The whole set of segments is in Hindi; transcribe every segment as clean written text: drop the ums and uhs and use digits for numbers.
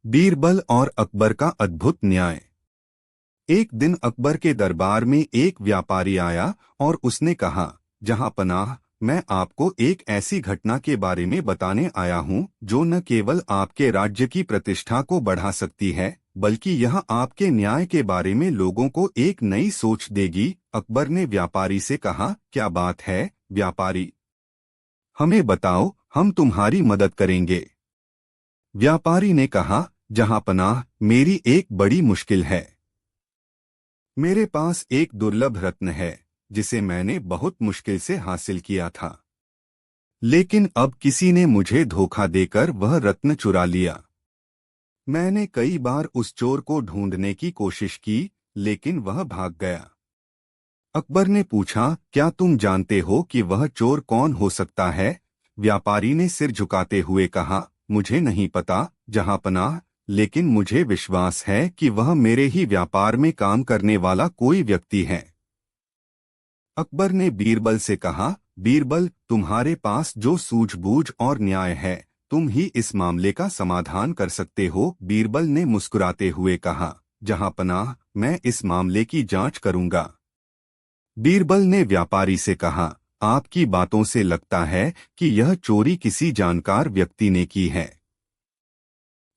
बीरबल और अकबर का अद्भुत न्याय। एक दिन अकबर के दरबार में एक व्यापारी आया और उसने कहा, जहां पनाह, मैं आपको एक ऐसी घटना के बारे में बताने आया हूं जो न केवल आपके राज्य की प्रतिष्ठा को बढ़ा सकती है, बल्कि यह आपके न्याय के बारे में लोगों को एक नई सोच देगी। अकबर ने व्यापारी से कहा, क्या बात है व्यापारी, हमें बताओ, हम तुम्हारी मदद करेंगे। व्यापारी ने कहा, जहां पनाह, मेरी एक बड़ी मुश्किल है। मेरे पास एक दुर्लभ रत्न है जिसे मैंने बहुत मुश्किल से हासिल किया था, लेकिन अब किसी ने मुझे धोखा देकर वह रत्न चुरा लिया। मैंने कई बार उस चोर को ढूंढने की कोशिश की, लेकिन वह भाग गया। अकबर ने पूछा, क्या तुम जानते हो कि वह चोर कौन हो सकता है? व्यापारी ने सिर झुकाते हुए कहा, मुझे नहीं पता जहां पनाह, लेकिन मुझे विश्वास है कि वह मेरे ही व्यापार में काम करने वाला कोई व्यक्ति है। अकबर ने बीरबल से कहा, बीरबल, तुम्हारे पास जो सूझबूझ और न्याय है, तुम ही इस मामले का समाधान कर सकते हो। बीरबल ने मुस्कुराते हुए कहा, जहां पनाह, मैं इस मामले की जांच करूंगा। बीरबल ने व्यापारी से कहा, आपकी बातों से लगता है कि यह चोरी किसी जानकार व्यक्ति ने की है।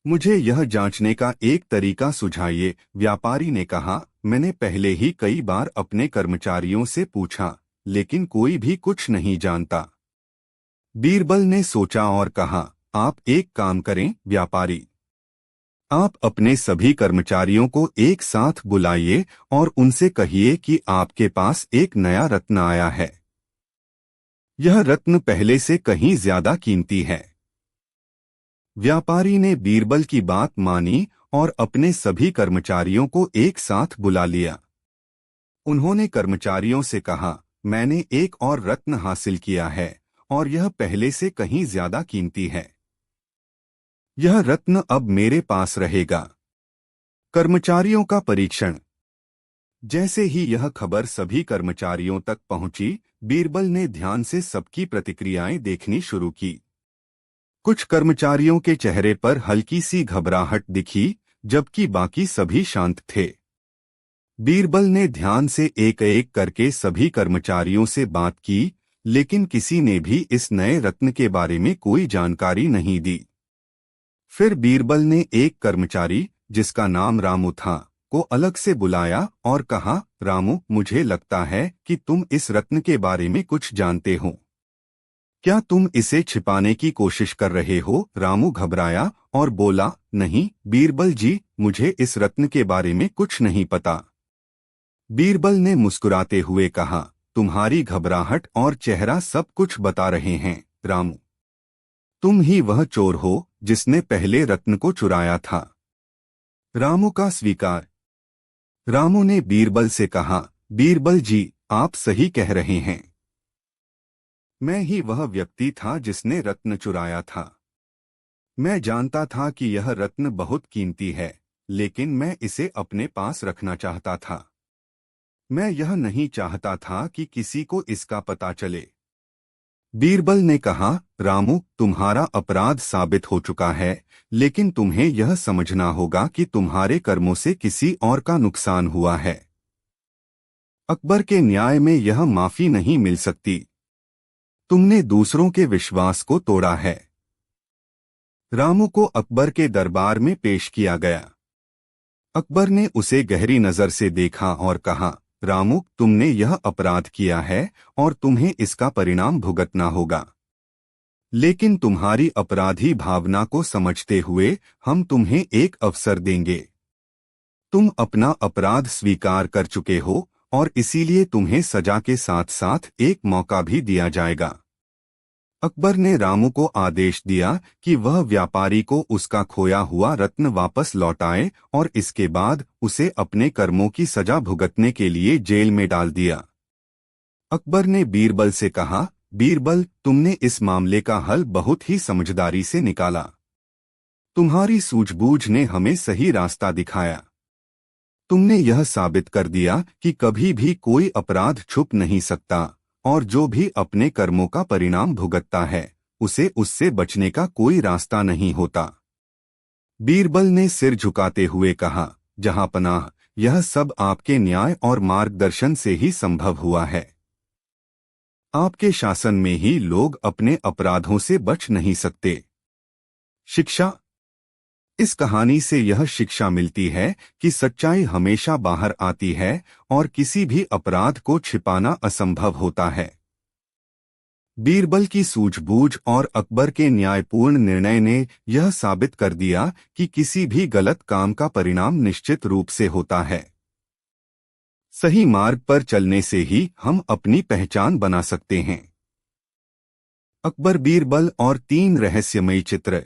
मुझे यह जांचने का एक तरीका सुझाइए। व्यापारी ने कहा, मैंने पहले ही कई बार अपने कर्मचारियों से पूछा, लेकिन कोई भी कुछ नहीं जानता। बीरबल ने सोचा और कहा, आप एक काम करें व्यापारी, आप अपने सभी कर्मचारियों को एक साथ बुलाइए और उनसे कहिए कि आपके पास एक नया रत्न आया है। यह रत्न पहले से कहीं ज्यादा कीमती है। व्यापारी ने बीरबल की बात मानी और अपने सभी कर्मचारियों को एक साथ बुला लिया। उन्होंने कर्मचारियों से कहा, मैंने एक और रत्न हासिल किया है और यह पहले से कहीं ज्यादा कीमती है। यह रत्न अब मेरे पास रहेगा। कर्मचारियों का परीक्षण। जैसे ही यह खबर सभी कर्मचारियों तक पहुंची, बीरबल ने ध्यान से सबकी प्रतिक्रियाएं देखनी शुरू की। कुछ कर्मचारियों के चेहरे पर हल्की सी घबराहट दिखी, जबकि बाकी सभी शांत थे। बीरबल ने ध्यान से एक एक करके सभी कर्मचारियों से बात की, लेकिन किसी ने भी इस नए रत्न के बारे में कोई जानकारी नहीं दी। फिर बीरबल ने एक कर्मचारी, जिसका नाम रामू था, को अलग से बुलाया और कहा, रामू, मुझे लगता है कि तुम इस रत्न के बारे में कुछ जानते हो। क्या तुम इसे छिपाने की कोशिश कर रहे हो? रामू घबराया और बोला, नहीं बीरबल जी, मुझे इस रत्न के बारे में कुछ नहीं पता। बीरबल ने मुस्कुराते हुए कहा, तुम्हारी घबराहट और चेहरा सब कुछ बता रहे हैं रामू। तुम ही वह चोर हो जिसने पहले रत्न को चुराया था। रामू का स्वीकार। रामू ने बीरबल से कहा, बीरबल जी, आप सही कह रहे हैं। मैं ही वह व्यक्ति था जिसने रत्न चुराया था। मैं जानता था कि यह रत्न बहुत कीमती है, लेकिन मैं इसे अपने पास रखना चाहता था। मैं यह नहीं चाहता था कि किसी को इसका पता चले। बीरबल ने कहा, रामू, तुम्हारा अपराध साबित हो चुका है, लेकिन तुम्हें यह समझना होगा कि तुम्हारे कर्मों से किसी और का नुकसान हुआ है। अकबर के न्याय में यह माफी नहीं मिल सकती। तुमने दूसरों के विश्वास को तोड़ा है। रामू को अकबर के दरबार में पेश किया गया। अकबर ने उसे गहरी नजर से देखा और कहा, रामू, तुमने यह अपराध किया है और तुम्हें इसका परिणाम भुगतना होगा। लेकिन तुम्हारी अपराधी भावना को समझते हुए हम तुम्हें एक अवसर देंगे। तुम अपना अपराध स्वीकार कर चुके हो और इसीलिए तुम्हें सजा के साथ साथ एक मौका भी दिया जाएगा। अकबर ने रामू को आदेश दिया कि वह व्यापारी को उसका खोया हुआ रत्न वापस लौटाए और इसके बाद उसे अपने कर्मों की सजा भुगतने के लिए जेल में डाल दिया। अकबर ने बीरबल से कहा, बीरबल, तुमने इस मामले का हल बहुत ही समझदारी से निकाला। तुम्हारी सूझबूझ ने हमें सही रास्ता दिखाया। तुमने यह साबित कर दिया कि कभी भी कोई अपराध छुप नहीं सकता और जो भी अपने कर्मों का परिणाम भुगतता है, उसे उससे बचने का कोई रास्ता नहीं होता। बीरबल ने सिर झुकाते हुए कहा, जहांपनाह, यह सब आपके न्याय और मार्गदर्शन से ही संभव हुआ है। आपके शासन में ही लोग अपने अपराधों से बच नहीं सकते। शिक्षा। इस कहानी से यह शिक्षा मिलती है कि सच्चाई हमेशा बाहर आती है और किसी भी अपराध को छिपाना असंभव होता है। बीरबल की सूझबूझ और अकबर के न्यायपूर्ण निर्णय ने यह साबित कर दिया कि किसी भी गलत काम का परिणाम निश्चित रूप से होता है। सही मार्ग पर चलने से ही हम अपनी पहचान बना सकते हैं। अकबर, बीरबल और 3 रहस्यमयी चित्र।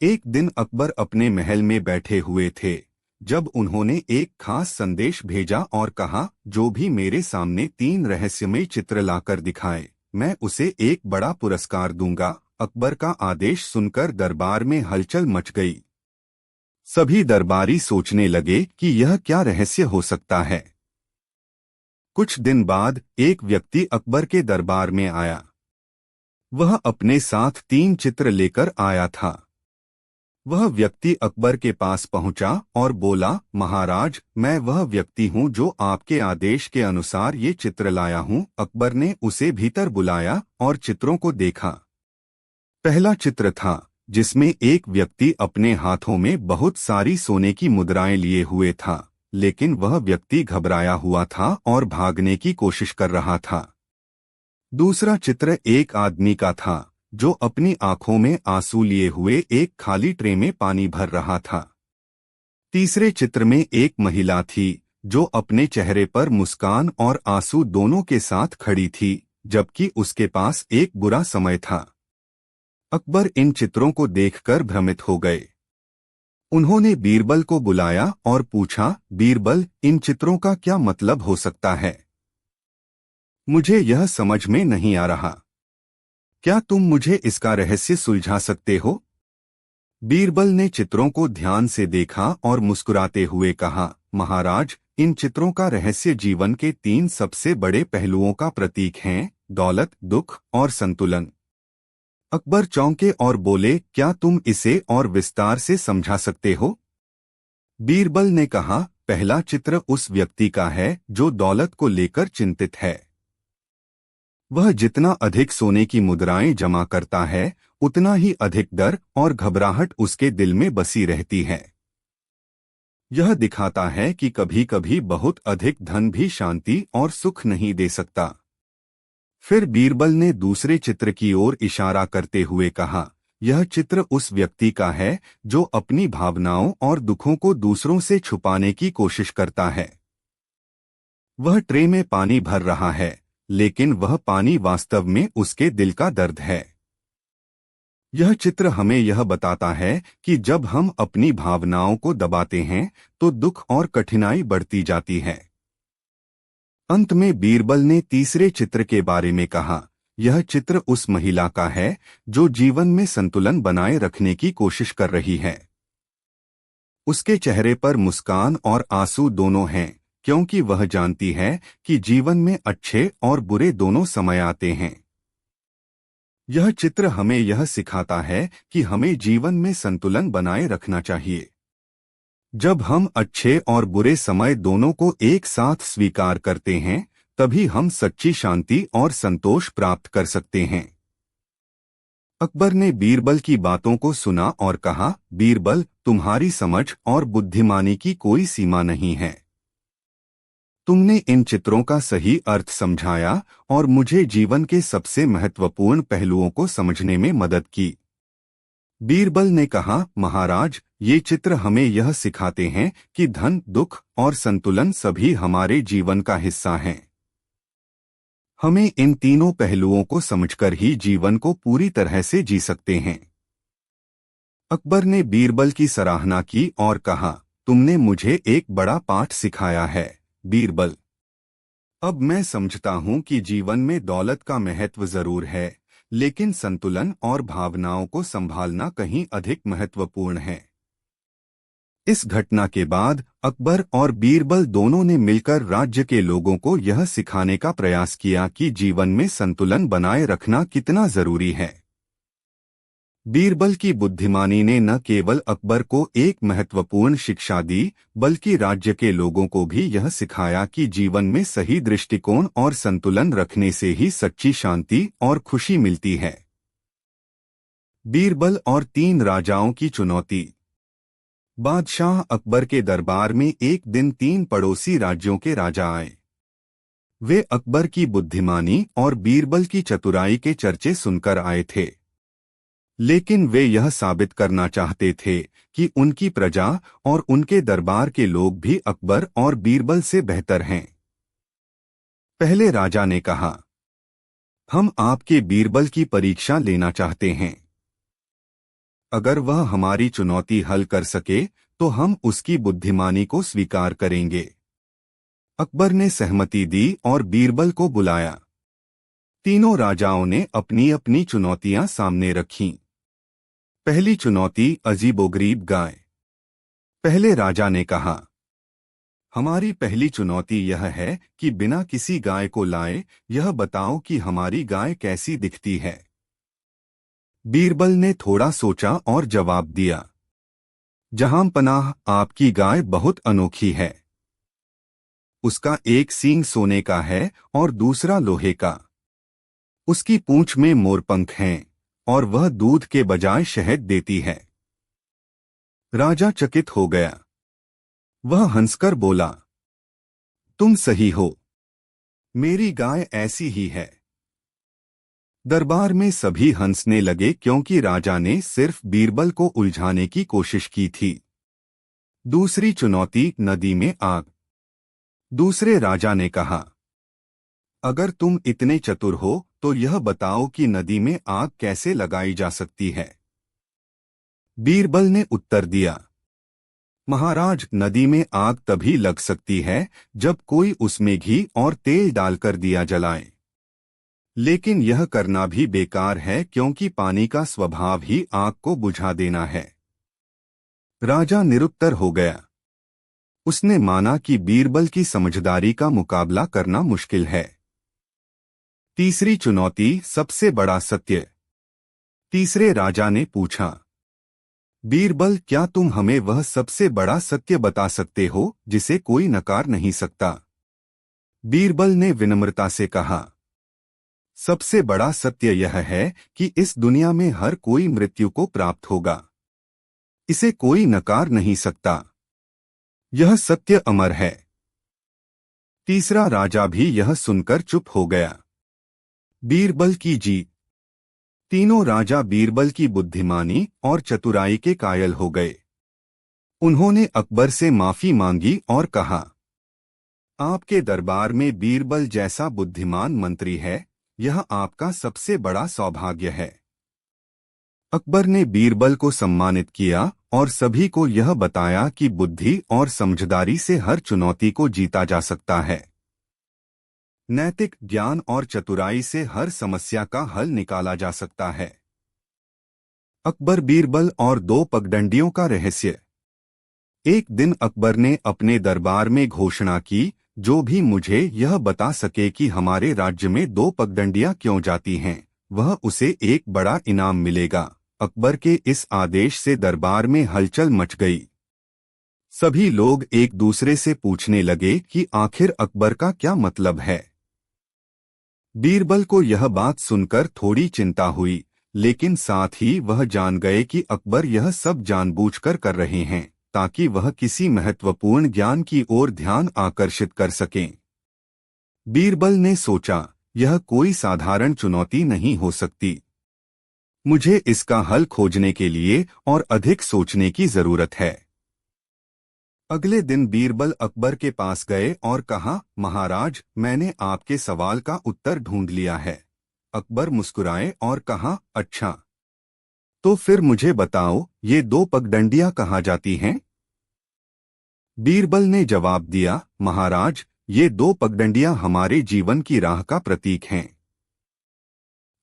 एक दिन अकबर अपने महल में बैठे हुए थे जब उन्होंने एक खास संदेश भेजा और कहा, जो भी मेरे सामने 3 रहस्यमयी चित्र लाकर दिखाए, मैं उसे एक बड़ा पुरस्कार दूंगा। अकबर का आदेश सुनकर दरबार में हलचल मच गई। सभी दरबारी सोचने लगे कि यह क्या रहस्य हो सकता है। कुछ दिन बाद एक व्यक्ति अकबर के दरबार में आया। वह अपने साथ 3 चित्र लेकर आया था। वह व्यक्ति अकबर के पास पहुंचा और बोला, महाराज, मैं वह व्यक्ति हूं जो आपके आदेश के अनुसार ये चित्र लाया हूं। अकबर ने उसे भीतर बुलाया और चित्रों को देखा। पहला चित्र था जिसमें एक व्यक्ति अपने हाथों में बहुत सारी सोने की मुद्राएं लिए हुए था, लेकिन वह व्यक्ति घबराया हुआ था और भागने की कोशिश कर रहा था। दूसरा चित्र एक आदमी का था जो अपनी आंखों में आंसू लिए हुए एक खाली ट्रे में पानी भर रहा था। तीसरे चित्र में एक महिला थी जो अपने चेहरे पर मुस्कान और आंसू दोनों के साथ खड़ी थी, जबकि उसके पास एक बुरा समय था। अकबर इन चित्रों को देखकर भ्रमित हो गए। उन्होंने बीरबल को बुलाया और पूछा, बीरबल, इन चित्रों का क्या मतलब हो सकता है? मुझे यह समझ में नहीं आ रहा। क्या तुम मुझे इसका रहस्य सुलझा सकते हो? बीरबल ने चित्रों को ध्यान से देखा और मुस्कुराते हुए कहा, महाराज, इन चित्रों का रहस्य जीवन के 3 सबसे बड़े पहलुओं का प्रतीक हैं, दौलत, दुख और संतुलन। अकबर चौंके और बोले, क्या तुम इसे और विस्तार से समझा सकते हो? बीरबल ने कहा, पहला चित्र उस व्यक्ति का है जो दौलत को लेकर चिंतित है। वह जितना अधिक सोने की मुद्राएं जमा करता है, उतना ही अधिक डर और घबराहट उसके दिल में बसी रहती है। यह दिखाता है कि कभी कभी बहुत अधिक धन भी शांति और सुख नहीं दे सकता। फिर बीरबल ने दूसरे चित्र की ओर इशारा करते हुए कहा, यह चित्र उस व्यक्ति का है जो अपनी भावनाओं और दुखों को दूसरों से छुपाने की कोशिश करता है। वह ट्रे में पानी भर रहा है, लेकिन वह पानी वास्तव में उसके दिल का दर्द है। यह चित्र हमें यह बताता है कि जब हम अपनी भावनाओं को दबाते हैं तो दुख और कठिनाई बढ़ती जाती है। अंत में बीरबल ने तीसरे चित्र के बारे में कहा, यह चित्र उस महिला का है जो जीवन में संतुलन बनाए रखने की कोशिश कर रही है। उसके चेहरे पर मुस्कान और आंसू दोनों हैं, क्योंकि वह जानती है कि जीवन में अच्छे और बुरे दोनों समय आते हैं। यह चित्र हमें यह सिखाता है कि हमें जीवन में संतुलन बनाए रखना चाहिए। जब हम अच्छे और बुरे समय दोनों को एक साथ स्वीकार करते हैं, तभी हम सच्ची शांति और संतोष प्राप्त कर सकते हैं। अकबर ने बीरबल की बातों को सुना और कहा, बीरबल, तुम्हारी समझ और बुद्धिमानी की कोई सीमा नहीं है। तुमने इन चित्रों का सही अर्थ समझाया और मुझे जीवन के सबसे महत्वपूर्ण पहलुओं को समझने में मदद की। बीरबल ने कहा, महाराज, ये चित्र हमें यह सिखाते हैं कि धन, दुख और संतुलन सभी हमारे जीवन का हिस्सा हैं। हमें इन तीनों पहलुओं को समझकर ही जीवन को पूरी तरह से जी सकते हैं। अकबर ने बीरबल की सराहना की और कहा, तुमने मुझे एक बड़ा पाठ सिखाया है, बीरबल। अब मैं समझता हूं कि जीवन में दौलत का महत्व जरूर है, लेकिन संतुलन और भावनाओं को संभालना कहीं अधिक महत्वपूर्ण है। इस घटना के बाद अकबर और बीरबल दोनों ने मिलकर राज्य के लोगों को यह सिखाने का प्रयास किया कि जीवन में संतुलन बनाए रखना कितना जरूरी है। बीरबल की बुद्धिमानी ने न केवल अकबर को एक महत्वपूर्ण शिक्षा दी, बल्कि राज्य के लोगों को भी यह सिखाया कि जीवन में सही दृष्टिकोण और संतुलन रखने से ही सच्ची शांति और खुशी मिलती है। बीरबल और 3 राजाओं की चुनौती। बादशाह अकबर के दरबार में एक दिन 3 पड़ोसी राज्यों के राजा आए। वे अकबर की बुद्धिमानी और बीरबल की चतुराई के चर्चे सुनकर आए थे, लेकिन वे यह साबित करना चाहते थे कि उनकी प्रजा और उनके दरबार के लोग भी अकबर और बीरबल से बेहतर हैं। पहले राजा ने कहा, हम आपके बीरबल की परीक्षा लेना चाहते हैं। अगर वह हमारी चुनौती हल कर सके तो हम उसकी बुद्धिमानी को स्वीकार करेंगे। अकबर ने सहमति दी और बीरबल को बुलाया। तीनों राजाओं ने अपनी अपनी चुनौतियां सामने रखीं। पहली चुनौती, अजीबोगरीब गाय। पहले राजा ने कहा, हमारी पहली चुनौती यह है कि बिना किसी गाय को लाए यह बताओ कि हमारी गाय कैसी दिखती है। बीरबल ने थोड़ा सोचा और जवाब दिया, जहांपनाह, आपकी गाय बहुत अनोखी है। उसका एक सींग सोने का है और दूसरा लोहे का। उसकी पूंछ में मोरपंख हैं और वह दूध के बजाय शहद देती है। राजा चकित हो गया। वह हंसकर बोला, तुम सही हो, मेरी गाय ऐसी ही है। दरबार में सभी हंसने लगे क्योंकि राजा ने सिर्फ बीरबल को उलझाने की कोशिश की थी। दूसरी चुनौती, नदी में आग। दूसरे राजा ने कहा, अगर तुम इतने चतुर हो तो यह बताओ कि नदी में आग कैसे लगाई जा सकती है। बीरबल ने उत्तर दिया, महाराज, नदी में आग तभी लग सकती है जब कोई उसमें घी और तेल डालकर दिया जलाए। लेकिन यह करना भी बेकार है क्योंकि पानी का स्वभाव ही आग को बुझा देना है। राजा निरुत्तर हो गया। उसने माना कि बीरबल की समझदारी का मुकाबला करना मुश्किल है। तीसरी चुनौती, सबसे बड़ा सत्य। तीसरे राजा ने पूछा, बीरबल, क्या तुम हमें वह सबसे बड़ा सत्य बता सकते हो जिसे कोई नकार नहीं सकता। बीरबल ने विनम्रता से कहा, सबसे बड़ा सत्य यह है कि इस दुनिया में हर कोई मृत्यु को प्राप्त होगा। इसे कोई नकार नहीं सकता। यह सत्य अमर है। तीसरा राजा भी यह सुनकर चुप हो गया। बीरबल की जीत। तीनों राजा बीरबल की बुद्धिमानी और चतुराई के कायल हो गए। उन्होंने अकबर से माफी मांगी और कहा, आपके दरबार में बीरबल जैसा बुद्धिमान मंत्री है, यह आपका सबसे बड़ा सौभाग्य है। अकबर ने बीरबल को सम्मानित किया और सभी को यह बताया कि बुद्धि और समझदारी से हर चुनौती को जीता जा सकता है। नैतिक ज्ञान और चतुराई से हर समस्या का हल निकाला जा सकता है। अकबर, बीरबल और 2 पगडंडियों का रहस्य। एक दिन अकबर ने अपने दरबार में घोषणा की, जो भी मुझे यह बता सके कि हमारे राज्य में 2 पगडंडियां क्यों जाती हैं, वह उसे एक बड़ा इनाम मिलेगा। अकबर के इस आदेश से दरबार में हलचल मच गई। सभी लोग एक दूसरे से पूछने लगे कि आखिर अकबर का क्या मतलब है। बीरबल को यह बात सुनकर थोड़ी चिंता हुई, लेकिन साथ ही वह जान गए कि अकबर यह सब जानबूझकर कर रहे हैं ताकि वह किसी महत्वपूर्ण ज्ञान की ओर ध्यान आकर्षित कर सकें। बीरबल ने सोचा, यह कोई साधारण चुनौती नहीं हो सकती। मुझे इसका हल खोजने के लिए और अधिक सोचने की जरूरत है। अगले दिन बीरबल अकबर के पास गए और कहा, महाराज, मैंने आपके सवाल का उत्तर ढूंढ लिया है। अकबर मुस्कुराए और कहा, अच्छा, तो फिर मुझे बताओ, ये 2 पगडंडियां कहाँ जाती हैं? बीरबल ने जवाब दिया, महाराज, ये 2 पगडंडियां हमारे जीवन की राह का प्रतीक हैं।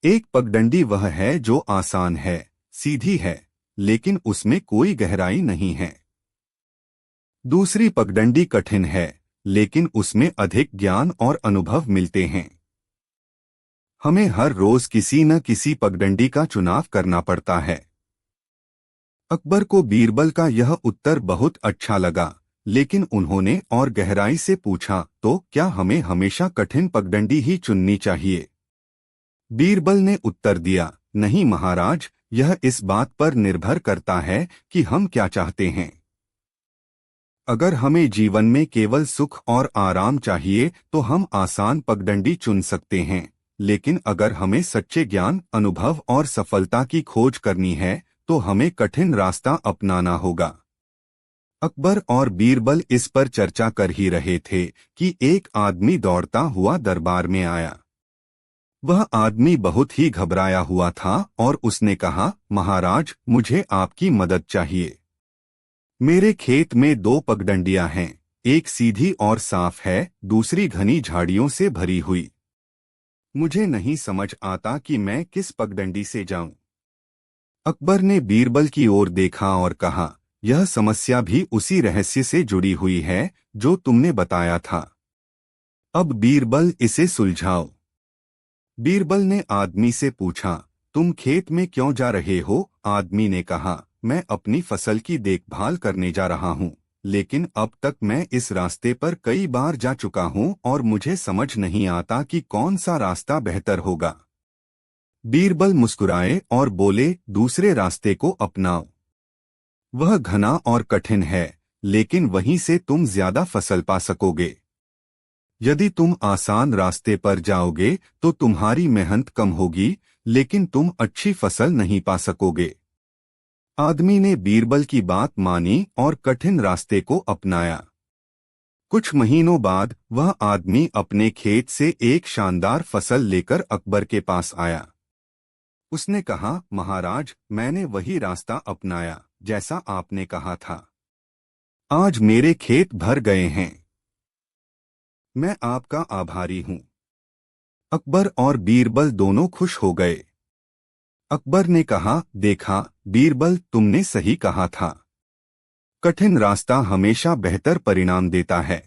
एक पगडंडी वह है जो आसान है, सीधी है, लेकिन उसमें कोई गहराई नहीं है। दूसरी पगडंडी कठिन है, लेकिन उसमें अधिक ज्ञान और अनुभव मिलते हैं। हमें हर रोज किसी न किसी पगडंडी का चुनाव करना पड़ता है। अकबर को बीरबल का यह उत्तर बहुत अच्छा लगा, लेकिन उन्होंने और गहराई से पूछा, तो क्या हमें हमेशा कठिन पगडंडी ही चुननी चाहिए? बीरबल ने उत्तर दिया, नहीं महाराज, यह इस बात पर निर्भर करता है कि हम क्या चाहते हैं। अगर हमें जीवन में केवल सुख और आराम चाहिए तो हम आसान पगडंडी चुन सकते हैं, लेकिन अगर हमें सच्चे ज्ञान, अनुभव और सफलता की खोज करनी है तो हमें कठिन रास्ता अपनाना होगा। अकबर और बीरबल इस पर चर्चा कर ही रहे थे कि एक आदमी दौड़ता हुआ दरबार में आया। वह आदमी बहुत ही घबराया हुआ था और उसने कहा, महाराज, मुझे आपकी मदद चाहिए। मेरे खेत में दो पगडंडियां हैं, एक सीधी और साफ है, दूसरी घनी झाड़ियों से भरी हुई। मुझे नहीं समझ आता कि मैं किस पगडंडी से जाऊं। अकबर ने बीरबल की ओर देखा और कहा, यह समस्या भी उसी रहस्य से जुड़ी हुई है जो तुमने बताया था। अब बीरबल इसे सुलझाओ। बीरबल ने आदमी से पूछा, तुम खेत में क्यों जा रहे हो? आदमी ने कहा, मैं अपनी फसल की देखभाल करने जा रहा हूँ, लेकिन अब तक मैं इस रास्ते पर कई बार जा चुका हूँ और मुझे समझ नहीं आता कि कौन सा रास्ता बेहतर होगा। बीरबल मुस्कुराए और बोले, दूसरे रास्ते को अपनाओ। वह घना और कठिन है, लेकिन वहीं से तुम ज्यादा फसल पा सकोगे। यदि तुम आसान रास्ते पर जाओगे तो तुम्हारी मेहनत कम होगी, लेकिन तुम अच्छी फसल नहीं पा सकोगे। आदमी ने बीरबल की बात मानी और कठिन रास्ते को अपनाया। कुछ महीनों बाद वह आदमी अपने खेत से एक शानदार फसल लेकर अकबर के पास आया। उसने कहा, महाराज, मैंने वही रास्ता अपनाया जैसा आपने कहा था। आज मेरे खेत भर गए हैं। मैं आपका आभारी हूँ। अकबर और बीरबल दोनों खुश हो गए। अकबर ने कहा, देखा बीरबल, तुमने सही कहा था। कठिन रास्ता हमेशा बेहतर परिणाम देता है।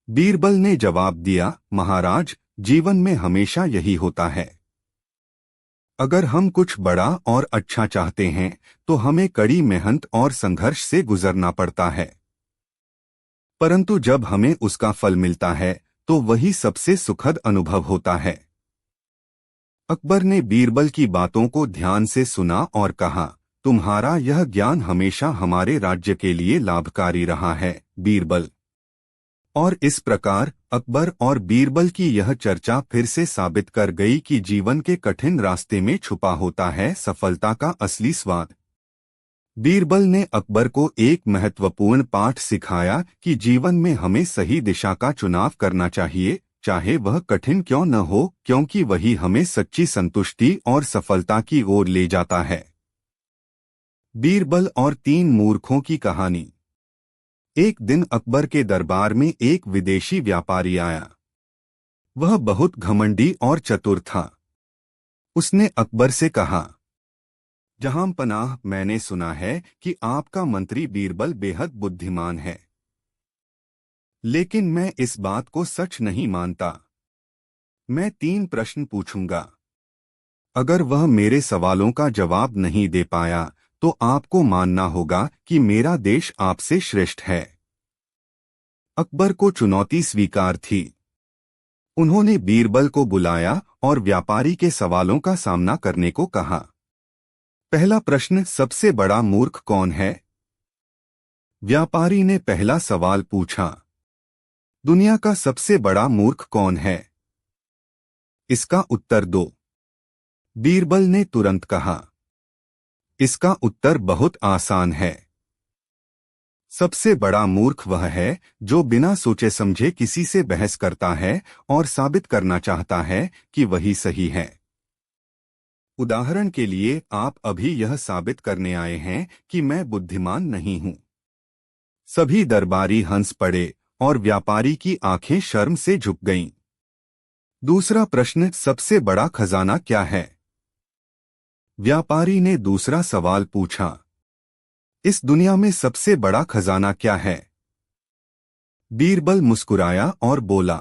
बीरबल ने जवाब दिया, महाराज, जीवन में हमेशा यही होता है। अगर हम कुछ बड़ा और अच्छा चाहते हैं तो हमें कड़ी मेहनत और संघर्ष से गुजरना पड़ता है, परंतु जब हमें उसका फल मिलता है तो वही सबसे सुखद अनुभव होता है। अकबर ने बीरबल की बातों को ध्यान से सुना और कहा, तुम्हारा यह ज्ञान हमेशा हमारे राज्य के लिए लाभकारी रहा है, बीरबल। और इस प्रकार अकबर और बीरबल की यह चर्चा फिर से साबित कर गई कि जीवन के कठिन रास्ते में छुपा होता है सफलता का असली स्वाद। बीरबल ने अकबर को एक महत्वपूर्ण पाठ सिखाया कि जीवन में हमें सही दिशा का चुनाव करना चाहिए, चाहे वह कठिन क्यों न हो, क्योंकि वही हमें सच्ची संतुष्टि और सफलता की ओर ले जाता है। बीरबल और तीन मूर्खों की कहानी। एक दिन अकबर के दरबार में एक विदेशी व्यापारी आया। वह बहुत घमंडी और चतुर था। उसने अकबर से कहा, जहांपनाह, मैंने सुना है कि आपका मंत्री बीरबल बेहद बुद्धिमान है, लेकिन मैं इस बात को सच नहीं मानता। मैं 3 प्रश्न पूछूंगा। अगर वह मेरे सवालों का जवाब नहीं दे पाया तो आपको मानना होगा कि मेरा देश आपसे श्रेष्ठ है। अकबर को चुनौती स्वीकार थी। उन्होंने बीरबल को बुलाया और व्यापारी के सवालों का सामना करने को कहा। पहला प्रश्न, सबसे बड़ा मूर्ख कौन है? व्यापारी ने पहला सवाल पूछा। दुनिया का सबसे बड़ा मूर्ख कौन है? इसका उत्तर दो। बीरबल ने तुरंत कहा, इसका उत्तर बहुत आसान है। सबसे बड़ा मूर्ख वह है जो बिना सोचे समझे किसी से बहस करता है और साबित करना चाहता है कि वही सही है। उदाहरण के लिए, आप अभी यह साबित करने आए हैं कि मैं बुद्धिमान नहीं हूं। सभी दरबारी हंस पड़े और व्यापारी की आंखें शर्म से झुक गईं। दूसरा प्रश्न, सबसे बड़ा खजाना क्या है? व्यापारी ने दूसरा सवाल पूछा। इस दुनिया में सबसे बड़ा खजाना क्या है? बीरबल मुस्कुराया और बोला,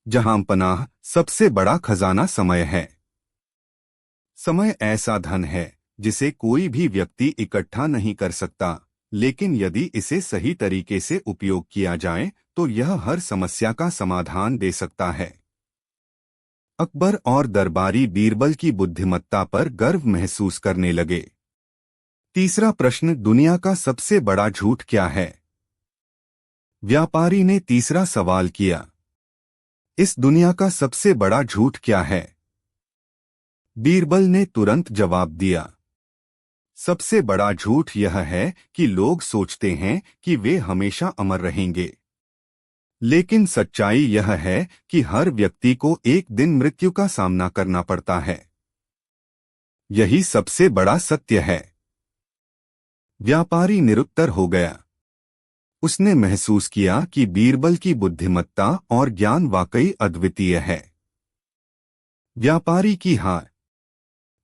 जहांपनाह, सबसे बड़ा खजाना समय है। समय ऐसा धन है जिसे कोई भी व्यक्ति इकट्ठा नहीं कर सकता, लेकिन यदि इसे सही तरीके से उपयोग किया जाए तो यह हर समस्या का समाधान दे सकता है। अकबर और दरबारी बीरबल की बुद्धिमत्ता पर गर्व महसूस करने लगे। तीसरा प्रश्न, दुनिया का सबसे बड़ा झूठ क्या है? व्यापारी ने तीसरा सवाल किया। इस दुनिया का सबसे बड़ा झूठ क्या है? बीरबल ने तुरंत जवाब दिया। सबसे बड़ा झूठ यह है कि लोग सोचते हैं कि वे हमेशा अमर रहेंगे। लेकिन सच्चाई यह है कि हर व्यक्ति को एक दिन मृत्यु का सामना करना पड़ता है। यही सबसे बड़ा सत्य है। व्यापारी निरुत्तर हो गया। उसने महसूस किया कि बीरबल की बुद्धिमत्ता और ज्ञान वाकई अद्वितीय है। व्यापारी की हार।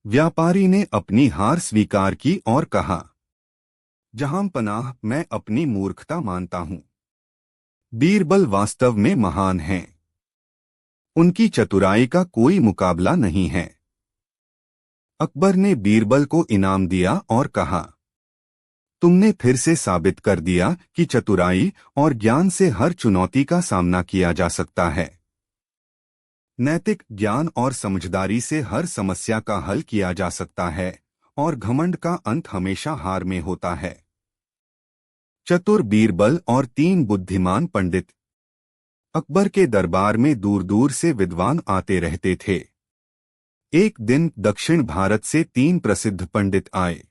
व्यापारी ने अपनी हार स्वीकार की और कहा, जहांपनाह, मैं अपनी मूर्खता मानता हूं। बीरबल वास्तव में महान हैं। उनकी चतुराई का कोई मुकाबला नहीं है। अकबर ने बीरबल को इनाम दिया और कहा, तुमने फिर से साबित कर दिया कि चतुराई और ज्ञान से हर चुनौती का सामना किया जा सकता है। नैतिक ज्ञान और समझदारी से हर समस्या का हल किया जा सकता है और घमंड का अंत हमेशा हार में होता है। चतुर बीरबल और 3 बुद्धिमान पंडित। अकबर के दरबार में दूर दूर से विद्वान आते रहते थे। एक दिन दक्षिण भारत से 3 प्रसिद्ध पंडित आए।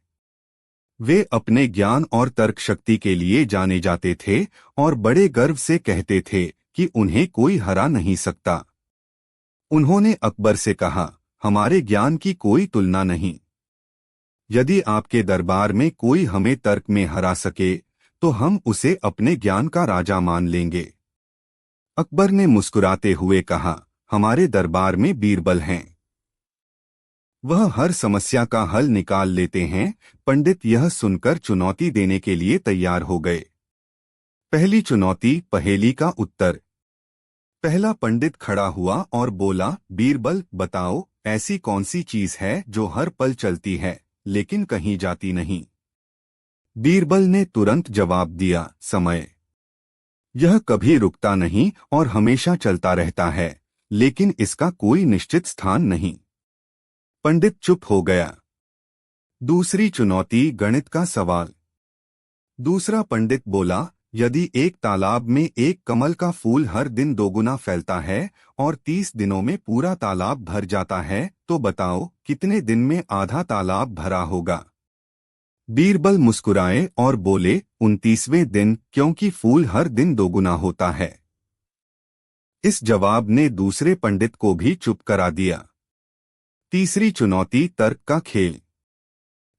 वे अपने ज्ञान और तर्क शक्ति के लिए जाने जाते थे और बड़े गर्व से कहते थे कि उन्हें कोई हरा नहीं सकता। उन्होंने अकबर से कहा, हमारे ज्ञान की कोई तुलना नहीं। यदि आपके दरबार में कोई हमें तर्क में हरा सके तो हम उसे अपने ज्ञान का राजा मान लेंगे। अकबर ने मुस्कुराते हुए कहा, हमारे दरबार में बीरबल हैं। वह हर समस्या का हल निकाल लेते हैं। पंडित यह सुनकर चुनौती देने के लिए तैयार हो गए। पहली चुनौती, पहेली का उत्तर। पहला पंडित खड़ा हुआ और बोला, बीरबल, बताओ ऐसी कौन सी चीज है जो हर पल चलती है लेकिन कहीं जाती नहीं? बीरबल ने तुरंत जवाब दिया, समय। यह कभी रुकता नहीं और हमेशा चलता रहता है, लेकिन इसका कोई निश्चित स्थान नहीं। पंडित चुप हो गया। दूसरी चुनौती, गणित का सवाल। दूसरा पंडित बोला, यदि एक तालाब में एक कमल का फूल हर दिन 2 गुना फैलता है और 30 दिनों में पूरा तालाब भर जाता है तो बताओ कितने दिन में आधा तालाब भरा होगा? बीरबल मुस्कुराए और बोले, 29वें दिन, क्योंकि फूल हर दिन 2 गुना होता है। इस जवाब ने दूसरे पंडित को भी चुप करा दिया। तीसरी चुनौती, तर्क का खेल।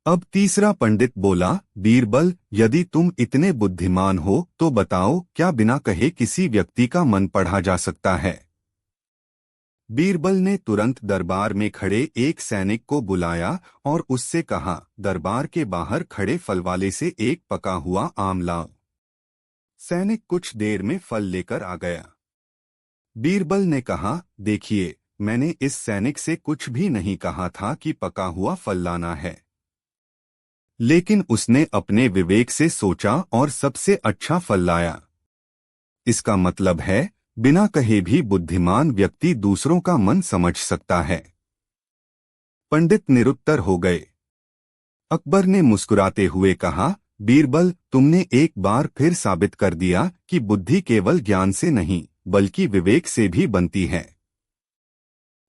अब तीसरा पंडित बोला, बीरबल, यदि तुम इतने बुद्धिमान हो तो बताओ क्या बिना कहे किसी व्यक्ति का मन पढ़ा जा सकता है? बीरबल ने तुरंत दरबार में खड़े एक सैनिक को बुलाया और उससे कहा, दरबार के बाहर खड़े फलवाले से एक पका हुआ आम लाओ। सैनिक कुछ देर में फल लेकर आ गया। बीरबल ने कहा, देखिए, मैंने इस सैनिक से कुछ भी नहीं कहा था कि पका हुआ फल लाना है, लेकिन उसने अपने विवेक से सोचा और सबसे अच्छा फल लाया। इसका मतलब है, बिना कहे भी बुद्धिमान व्यक्ति दूसरों का मन समझ सकता है। पंडित निरुत्तर हो गए। अकबर ने मुस्कुराते हुए कहा, बीरबल, तुमने एक बार फिर साबित कर दिया कि बुद्धि केवल ज्ञान से नहीं बल्कि विवेक से भी बनती है।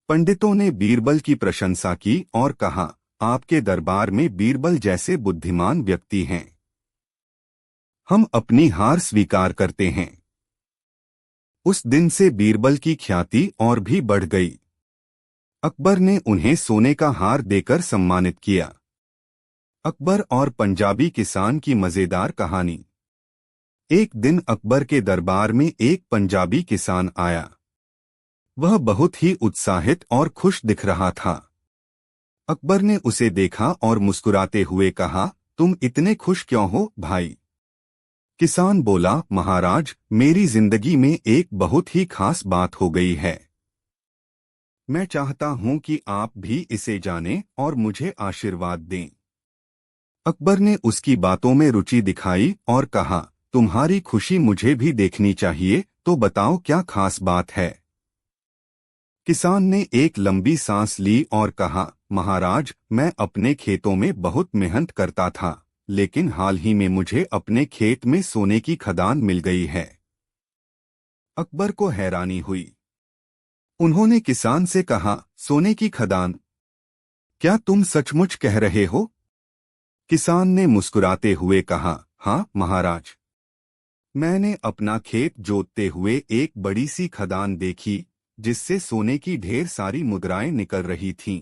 पंडितों ने बीरबल की प्रशंसा की और कहा, आपके दरबार में बीरबल जैसे बुद्धिमान व्यक्ति हैं। हम अपनी हार स्वीकार करते हैं। उस दिन से बीरबल की ख्याति और भी बढ़ गई। अकबर ने उन्हें सोने का हार देकर सम्मानित किया। अकबर और पंजाबी किसान की मजेदार कहानी। एक दिन अकबर के दरबार में एक पंजाबी किसान आया। वह बहुत ही उत्साहित और खुश दिख रहा था। अकबर ने उसे देखा और मुस्कुराते हुए कहा, तुम इतने खुश क्यों हो भाई? किसान बोला, महाराज, मेरी जिंदगी में एक बहुत ही खास बात हो गई है। मैं चाहता हूं कि आप भी इसे जानें और मुझे आशीर्वाद दें। अकबर ने उसकी बातों में रुचि दिखाई और कहा, तुम्हारी खुशी मुझे भी देखनी चाहिए, तो बताओ क्या खास बात है। किसान ने एक लंबी सांस ली और कहा, महाराज, मैं अपने खेतों में बहुत मेहनत करता था, लेकिन हाल ही में मुझे अपने खेत में सोने की खदान मिल गई है। अकबर को हैरानी हुई। उन्होंने किसान से कहा, सोने की खदान? क्या तुम सचमुच कह रहे हो? किसान ने मुस्कुराते हुए कहा, हाँ महाराज, मैंने अपना खेत जोतते हुए एक बड़ी सी खदान देखी, जिससे सोने की ढेर सारी मुद्राएं निकल रही थीं।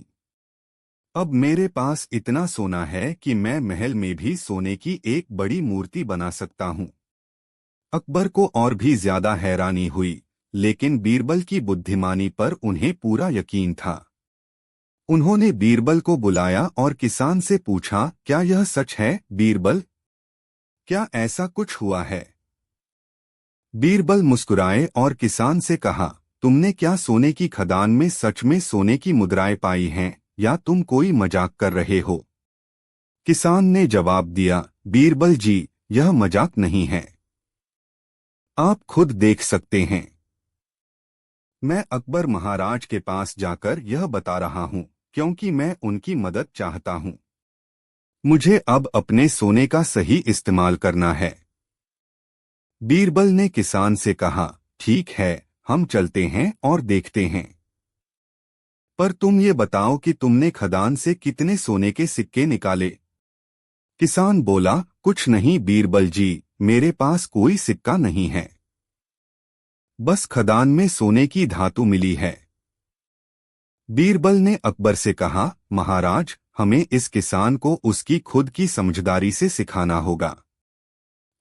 अब मेरे पास इतना सोना है कि मैं महल में भी सोने की एक बड़ी मूर्ति बना सकता हूँ। अकबर को और भी ज्यादा हैरानी हुई, लेकिन बीरबल की बुद्धिमानी पर उन्हें पूरा यकीन था। उन्होंने बीरबल को बुलाया और किसान से पूछा, क्या यह सच है बीरबल? क्या ऐसा कुछ हुआ है? बीरबल मुस्कुराए और किसान से कहा, तुमने क्या सोने की खदान में सच में सोने की मुद्राएं पाई हैं, या तुम कोई मजाक कर रहे हो? किसान ने जवाब दिया, बीरबल जी, यह मजाक नहीं है। आप खुद देख सकते हैं। मैं अकबर महाराज के पास जाकर यह बता रहा हूँ, क्योंकि मैं उनकी मदद चाहता हूँ। मुझे अब अपने सोने का सही इस्तेमाल करना है। बीरबल ने किसान से कहा, ठीक है, हम चलते हैं और देखते हैं। पर तुम ये बताओ कि तुमने खदान से कितने सोने के सिक्के निकाले? किसान बोला, कुछ नहीं बीरबल जी, मेरे पास कोई सिक्का नहीं है। बस खदान में सोने की धातु मिली है। बीरबल ने अकबर से कहा, महाराज, हमें इस किसान को उसकी खुद की समझदारी से सिखाना होगा।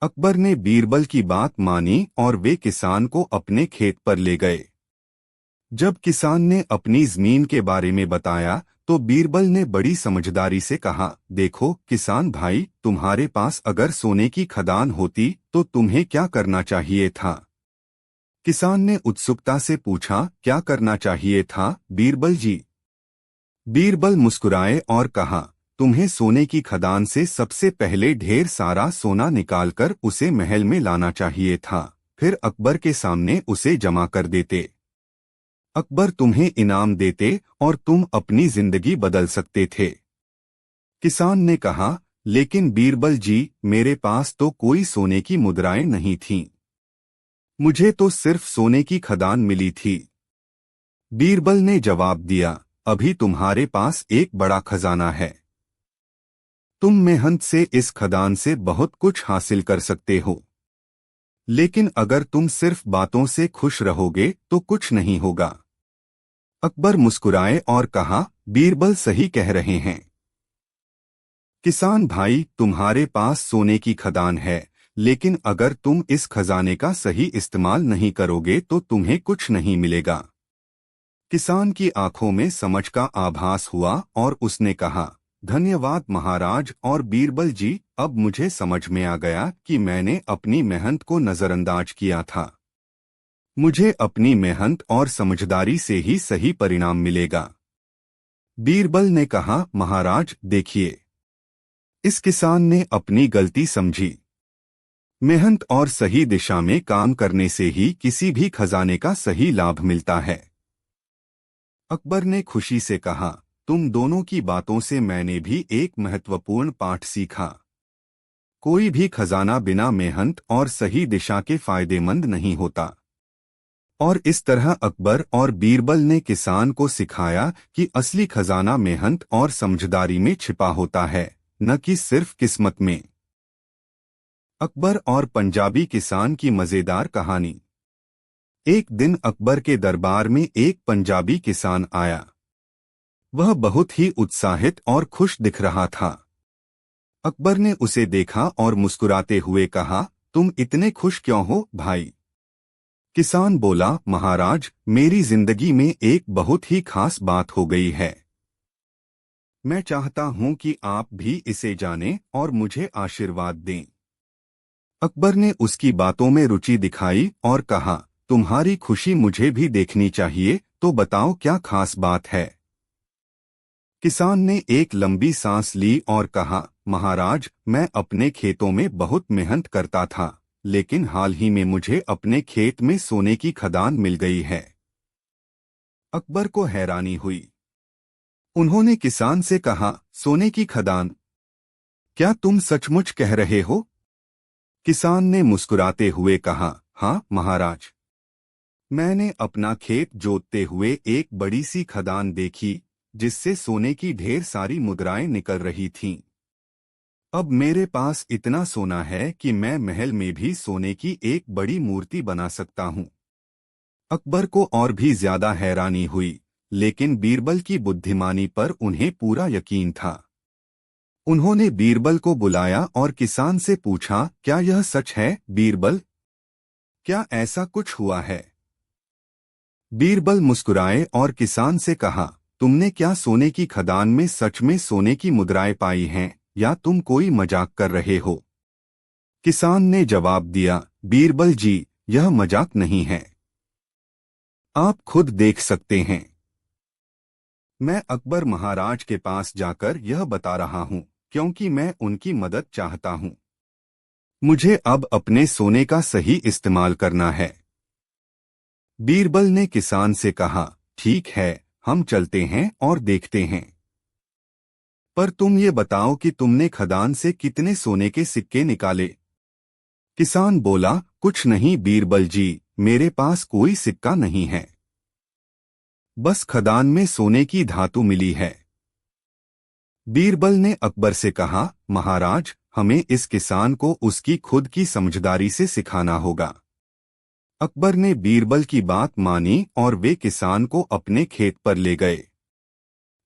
अकबर ने बीरबल की बात मानी और वे किसान को अपने खेत पर ले गए। जब किसान ने अपनी जमीन के बारे में बताया, तो बीरबल ने बड़ी समझदारी से कहा, देखो किसान भाई, तुम्हारे पास अगर सोने की खदान होती तो तुम्हें क्या करना चाहिए था? किसान ने उत्सुकता से पूछा, क्या करना चाहिए था बीरबल जी? बीरबल मुस्कुराए और कहा, तुम्हें सोने की खदान से सबसे पहले ढेर सारा सोना निकालकर उसे महल में लाना चाहिए था, फिर अकबर के सामने उसे जमा कर देते। अकबर तुम्हें इनाम देते और तुम अपनी जिंदगी बदल सकते थे। किसान ने कहा, लेकिन बीरबल जी, मेरे पास तो कोई सोने की मुद्राएं नहीं थीं। मुझे तो सिर्फ सोने की खदान मिली थी। बीरबल ने जवाब दिया, अभी तुम्हारे पास एक बड़ा खजाना है। तुम मेहनत से इस खदान से बहुत कुछ हासिल कर सकते हो। लेकिन अगर तुम सिर्फ बातों से खुश रहोगे तो कुछ नहीं होगा। अकबर मुस्कुराए और कहा, बीरबल सही कह रहे हैं। किसान भाई, तुम्हारे पास सोने की खदान है, लेकिन अगर तुम इस खजाने का सही इस्तेमाल नहीं करोगे तो तुम्हें कुछ नहीं मिलेगा। किसान की आंखों में समझ का आभास हुआ और उसने कहा, धन्यवाद महाराज और बीरबल जी, अब मुझे समझ में आ गया कि मैंने अपनी मेहनत को नजरअंदाज किया था। मुझे अपनी मेहनत और समझदारी से ही सही परिणाम मिलेगा। बीरबल ने कहा, महाराज देखिए, इस किसान ने अपनी गलती समझी। मेहनत और सही दिशा में काम करने से ही किसी भी खजाने का सही लाभ मिलता है। अकबर ने खुशी से कहा, तुम दोनों की बातों से मैंने भी एक महत्वपूर्ण पाठ सीखा। कोई भी खजाना बिना मेहनत और सही दिशा के फायदेमंद नहीं होता। और इस तरह अकबर और बीरबल ने किसान को सिखाया कि असली खजाना मेहनत और समझदारी में छिपा होता है, न कि सिर्फ किस्मत में। अकबर और पंजाबी किसान की मजेदार कहानी। एक दिन अकबर के दरबार में एक पंजाबी किसान आया। वह बहुत ही उत्साहित और खुश दिख रहा था। अकबर ने उसे देखा और मुस्कुराते हुए कहा, तुम इतने खुश क्यों हो भाई? किसान बोला, महाराज, मेरी जिंदगी में एक बहुत ही खास बात हो गई है। मैं चाहता हूं कि आप भी इसे जानें और मुझे आशीर्वाद दें। अकबर ने उसकी बातों में रुचि दिखाई और कहा, तुम्हारी खुशी मुझे भी देखनी चाहिए, तो बताओ क्या खास बात है। किसान ने एक लंबी सांस ली और कहा, महाराज, मैं अपने खेतों में बहुत मेहनत करता था, लेकिन हाल ही में मुझे अपने खेत में सोने की खदान मिल गई है। अकबर को हैरानी हुई। उन्होंने किसान से कहा, सोने की खदान? क्या तुम सचमुच कह रहे हो? किसान ने मुस्कुराते हुए कहा, हाँ महाराज, मैंने अपना खेत जोतते हुए एक बड़ी सी खदान देखी, जिससे सोने की ढेर सारी मुद्राएं निकल रही थीं। अब मेरे पास इतना सोना है कि मैं महल में भी सोने की एक बड़ी मूर्ति बना सकता हूँ। अकबर को और भी ज्यादा हैरानी हुई, लेकिन बीरबल की बुद्धिमानी पर उन्हें पूरा यकीन था। उन्होंने बीरबल को बुलाया और किसान से पूछा, क्या यह सच है बीरबल? क्या ऐसा कुछ हुआ है? बीरबल मुस्कुराए और किसान से कहा, तुमने क्या सोने की खदान में सच में सोने की मुद्राएं पाई हैं, या तुम कोई मजाक कर रहे हो? किसान ने जवाब दिया, बीरबल जी, यह मजाक नहीं है। आप खुद देख सकते हैं। मैं अकबर महाराज के पास जाकर यह बता रहा हूँ, क्योंकि मैं उनकी मदद चाहता हूँ। मुझे अब अपने सोने का सही इस्तेमाल करना है। बीरबल ने किसान से कहा, ठीक है, हम चलते हैं और देखते हैं। पर तुम ये बताओ कि तुमने खदान से कितने सोने के सिक्के निकाले? किसान बोला, कुछ नहीं बीरबल जी, मेरे पास कोई सिक्का नहीं है। बस खदान में सोने की धातु मिली है। बीरबल ने अकबर से कहा, महाराज, हमें इस किसान को उसकी खुद की समझदारी से सिखाना होगा। अकबर ने बीरबल की बात मानी और वे किसान को अपने खेत पर ले गए।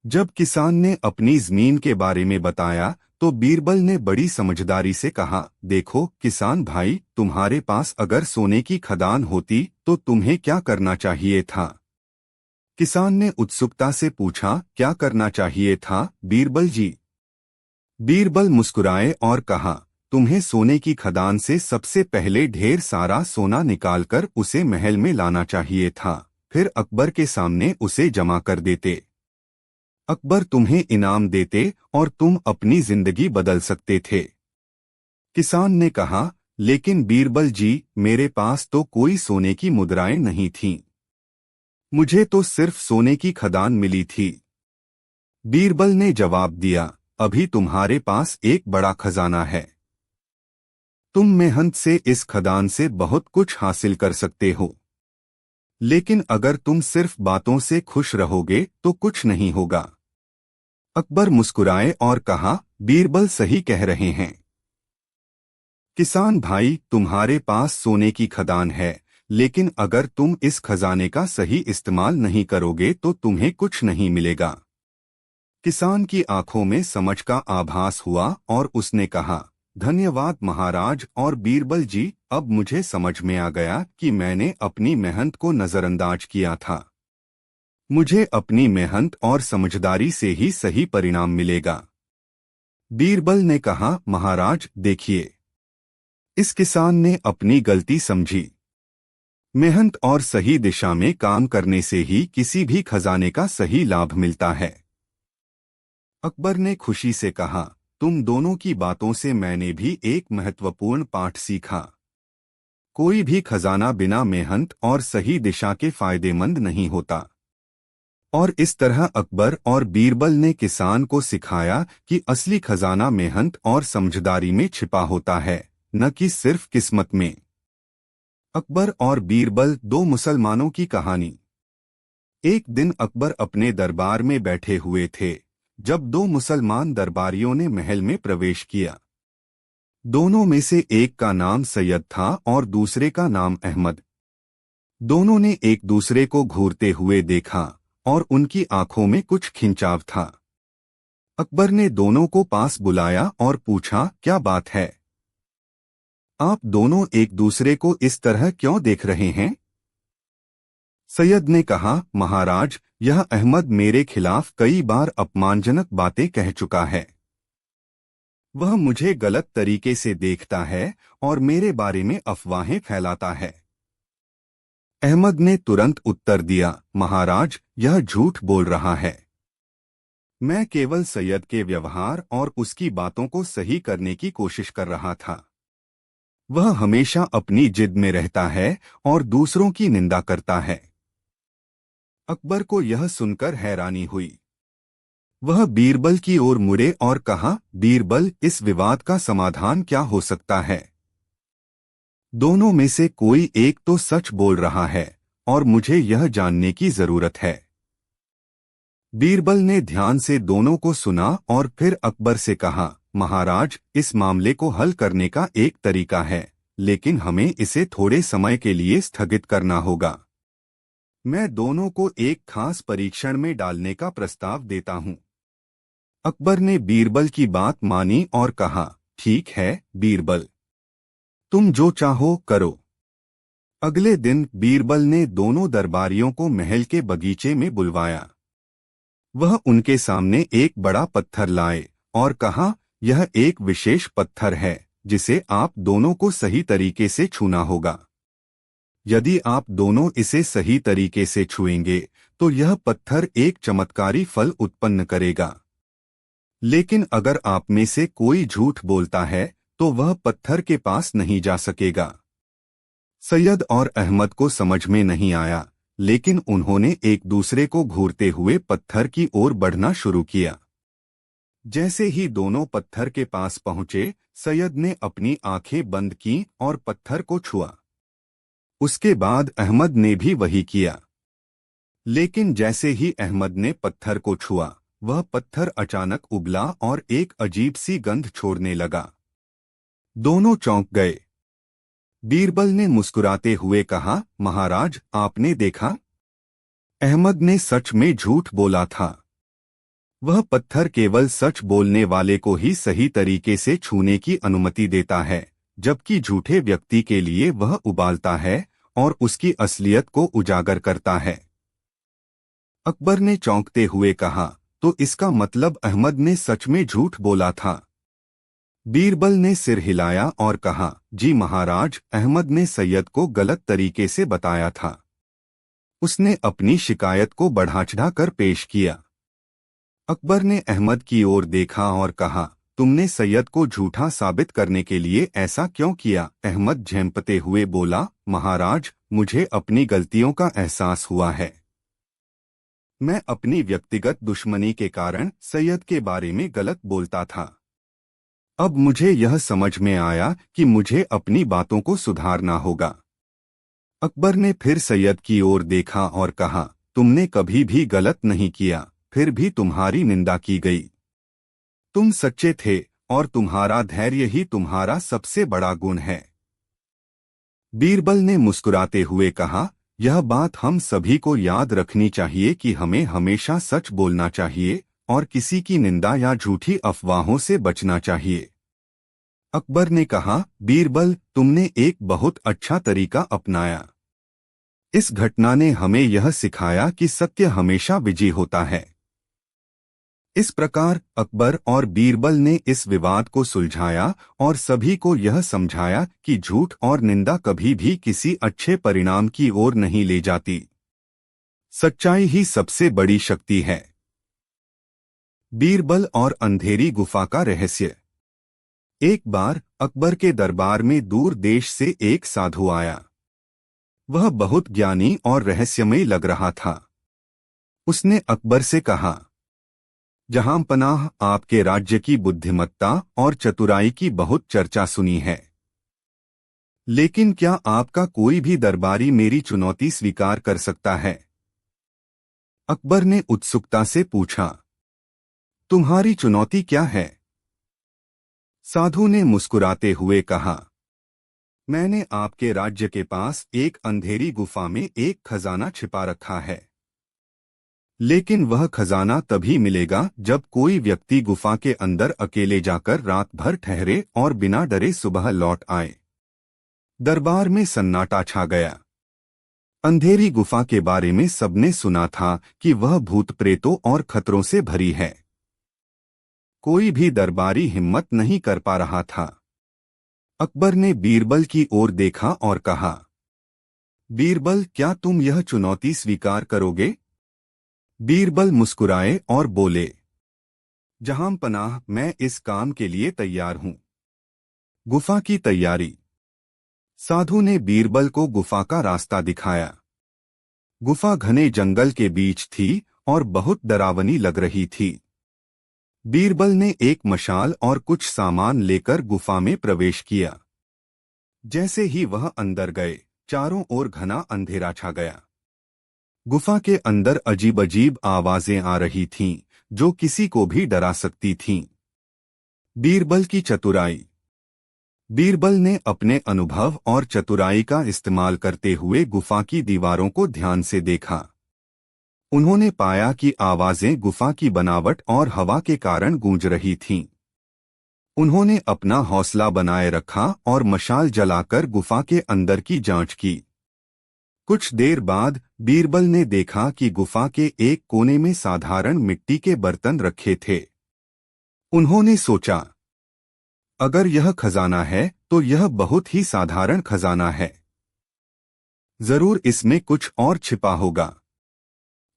जब किसान ने अपनी जमीन के बारे में बताया, तो बीरबल ने बड़ी समझदारी से कहा, देखो किसान भाई, तुम्हारे पास अगर सोने की खदान होती तो तुम्हें क्या करना चाहिए था? किसान ने उत्सुकता से पूछा, क्या करना चाहिए था बीरबल जी? बीरबल मुस्कुराए और कहा, तुम्हें सोने की खदान से सबसे पहले ढेर सारा सोना निकालकर उसे महल में लाना चाहिए था, फिर अकबर के सामने उसे जमा कर देते। अकबर तुम्हें इनाम देते और तुम अपनी जिंदगी बदल सकते थे। किसान ने कहा, लेकिन बीरबल जी, मेरे पास तो कोई सोने की मुद्राएं नहीं थीं। मुझे तो सिर्फ सोने की खदान मिली थी। बीरबल ने जवाब दिया, अभी तुम्हारे पास एक बड़ा खजाना है। तुम मेहनत से इस खदान से बहुत कुछ हासिल कर सकते हो। लेकिन अगर तुम सिर्फ बातों से खुश रहोगे तो कुछ नहीं होगा। अकबर मुस्कुराए और कहा, बीरबल सही कह रहे हैं। किसान भाई, तुम्हारे पास सोने की खदान है, लेकिन अगर तुम इस खजाने का सही इस्तेमाल नहीं करोगे तो तुम्हें कुछ नहीं मिलेगा। किसान की आंखों में समझ का आभास हुआ और उसने कहा, धन्यवाद महाराज और बीरबल जी, अब मुझे समझ में आ गया कि मैंने अपनी मेहनत को नजरअंदाज किया था। मुझे अपनी मेहनत और समझदारी से ही सही परिणाम मिलेगा। बीरबल ने कहा, महाराज देखिए, इस किसान ने अपनी गलती समझी। मेहनत और सही दिशा में काम करने से ही किसी भी खजाने का सही लाभ मिलता है। अकबर ने खुशी से कहा, तुम दोनों की बातों से मैंने भी एक महत्वपूर्ण पाठ सीखा। कोई भी खजाना बिना मेहनत और सही दिशा के फायदेमंद नहीं होता। और इस तरह अकबर और बीरबल ने किसान को सिखाया कि असली खजाना मेहनत और समझदारी में छिपा होता है, न कि सिर्फ किस्मत में। अकबर और बीरबल, दो मुसलमानों की कहानी। एक दिन अकबर अपने दरबार में बैठे हुए थे, जब दो मुसलमान दरबारियों ने महल में प्रवेश किया। दोनों में से एक का नाम सैयद था और दूसरे का नाम अहमद। दोनों ने एक दूसरे को घूरते हुए देखा और उनकी आंखों में कुछ खिंचाव था। अकबर ने दोनों को पास बुलाया और पूछा, क्या बात है? आप दोनों एक दूसरे को इस तरह क्यों देख रहे हैं? सैयद ने कहा, महाराज, यह अहमद मेरे खिलाफ कई बार अपमानजनक बातें कह चुका है। वह मुझे गलत तरीके से देखता है और मेरे बारे में अफवाहें फैलाता है। अहमद ने तुरंत उत्तर दिया, महाराज, यह झूठ बोल रहा है। मैं केवल सैयद के व्यवहार और उसकी बातों को सही करने की कोशिश कर रहा था। वह हमेशा अपनी जिद में रहता है और दूसरों की निंदा करता है। अकबर को यह सुनकर हैरानी हुई। वह बीरबल की ओर मुड़े और कहा, बीरबल, इस विवाद का समाधान क्या हो सकता है? दोनों में से कोई एक तो सच बोल रहा है और मुझे यह जानने की जरूरत है। बीरबल ने ध्यान से दोनों को सुना और फिर अकबर से कहा, महाराज, इस मामले को हल करने का एक तरीका है, लेकिन हमें इसे थोड़े समय के लिए स्थगित करना होगा। मैं दोनों को एक खास परीक्षण में डालने का प्रस्ताव देता हूं। अकबर ने बीरबल की बात मानी और कहा, ठीक है बीरबल, तुम जो चाहो करो। अगले दिन बीरबल ने दोनों दरबारियों को महल के बगीचे में बुलवाया। वह उनके सामने एक बड़ा पत्थर लाए और कहा, यह एक विशेष पत्थर है जिसे आप दोनों को सही तरीके से छूना होगा। यदि आप दोनों इसे सही तरीके से छुएंगे तो यह पत्थर एक चमत्कारी फल उत्पन्न करेगा। लेकिन अगर आप में से कोई झूठ बोलता है तो वह पत्थर के पास नहीं जा सकेगा। सैयद और अहमद को समझ में नहीं आया, लेकिन उन्होंने एक दूसरे को घूरते हुए पत्थर की ओर बढ़ना शुरू किया। जैसे ही दोनों पत्थर के पास पहुंचे, सैयद ने अपनी आंखें बंद की और पत्थर को छुआ। उसके बाद अहमद ने भी वही किया। लेकिन जैसे ही अहमद ने पत्थर को छुआ, वह पत्थर अचानक उबला और एक अजीब सी गंध छोड़ने लगा। दोनों चौंक गए। बीरबल ने मुस्कुराते हुए कहा, महाराज, आपने देखा? अहमद ने सच में झूठ बोला था। वह पत्थर केवल सच बोलने वाले को ही सही तरीके से छूने की अनुमति देता है, जबकि झूठे व्यक्ति के लिए वह उबालता है और उसकी असलियत को उजागर करता है। अकबर ने चौंकते हुए कहा, तो इसका मतलब अहमद ने सच में झूठ बोला था? बीरबल ने सिर हिलाया और कहा, जी महाराज, अहमद ने सैयद को गलत तरीके से बताया था। उसने अपनी शिकायत को बढ़ा-चढ़ा कर पेश किया। अकबर ने अहमद की ओर देखा और कहा, तुमने सैयद को झूठा साबित करने के लिए ऐसा क्यों किया? अहमद झेंपते हुए बोला, महाराज, मुझे अपनी गलतियों का एहसास हुआ है। मैं अपनी व्यक्तिगत दुश्मनी के कारण सैयद के बारे में गलत बोलता था। अब मुझे यह समझ में आया कि मुझे अपनी बातों को सुधारना होगा। अकबर ने फिर सैयद की ओर देखा और कहा, तुमने कभी भी गलत नहीं किया, फिर भी तुम्हारी निंदा की गई। तुम सच्चे थे और तुम्हारा धैर्य ही तुम्हारा सबसे बड़ा गुण है। बीरबल ने मुस्कुराते हुए कहा, यह बात हम सभी को याद रखनी चाहिए कि हमें हमेशा सच बोलना चाहिए और किसी की निंदा या झूठी अफवाहों से बचना चाहिए। अकबर ने कहा, बीरबल, तुमने एक बहुत अच्छा तरीका अपनाया। इस घटना ने हमें यह सिखाया कि सत्य हमेशा विजयी होता है। इस प्रकार अकबर और बीरबल ने इस विवाद को सुलझाया और सभी को यह समझाया कि झूठ और निंदा कभी भी किसी अच्छे परिणाम की ओर नहीं ले जाती। सच्चाई ही सबसे बड़ी शक्ति है। बीरबल और अंधेरी गुफा का रहस्य। एक बार अकबर के दरबार में दूर देश से एक साधु आया। वह बहुत ज्ञानी और रहस्यमय लग रहा था। उसने अकबर से कहा, जहांपनाह, आपके राज्य की बुद्धिमत्ता और चतुराई की बहुत चर्चा सुनी है, लेकिन क्या आपका कोई भी दरबारी मेरी चुनौती स्वीकार कर सकता है? अकबर ने उत्सुकता से पूछा, तुम्हारी चुनौती क्या है? साधु ने मुस्कुराते हुए कहा, मैंने आपके राज्य के पास एक अंधेरी गुफा में एक खजाना छिपा रखा है, लेकिन वह खजाना तभी मिलेगा जब कोई व्यक्ति गुफा के अंदर अकेले जाकर रात भर ठहरे और बिना डरे सुबह लौट आए। दरबार में सन्नाटा छा गया। अंधेरी गुफा के बारे में सबने सुना था कि वह भूत प्रेतों और खतरों से भरी है। कोई भी दरबारी हिम्मत नहीं कर पा रहा था। अकबर ने बीरबल की ओर देखा और कहा, बीरबल, क्या तुम यह चुनौती स्वीकार करोगे? बीरबल मुस्कुराए और बोले, जहां पनाह, मैं इस काम के लिए तैयार हूं। गुफा की तैयारी। साधु ने बीरबल को गुफा का रास्ता दिखाया। गुफा घने जंगल के बीच थी और बहुत डरावनी लग रही थी। बीरबल ने एक मशाल और कुछ सामान लेकर गुफा में प्रवेश किया। जैसे ही वह अंदर गए, चारों ओर घना अंधेरा छा गया। गुफा के अंदर अजीब अजीब आवाजें आ रही थीं, जो किसी को भी डरा सकती थीं। बीरबल की चतुराई। बीरबल ने अपने अनुभव और चतुराई का इस्तेमाल करते हुए गुफा की दीवारों को ध्यान से देखा। उन्होंने पाया कि आवाजें गुफा की बनावट और हवा के कारण गूंज रही थीं। उन्होंने अपना हौसला बनाए रखा और मशाल जलाकर गुफा के अंदर की जांच की। कुछ देर बाद बीरबल ने देखा कि गुफा के एक कोने में साधारण मिट्टी के बर्तन रखे थे। उन्होंने सोचा, अगर यह खजाना है तो यह बहुत ही साधारण खजाना है। जरूर इसमें कुछ और छिपा होगा।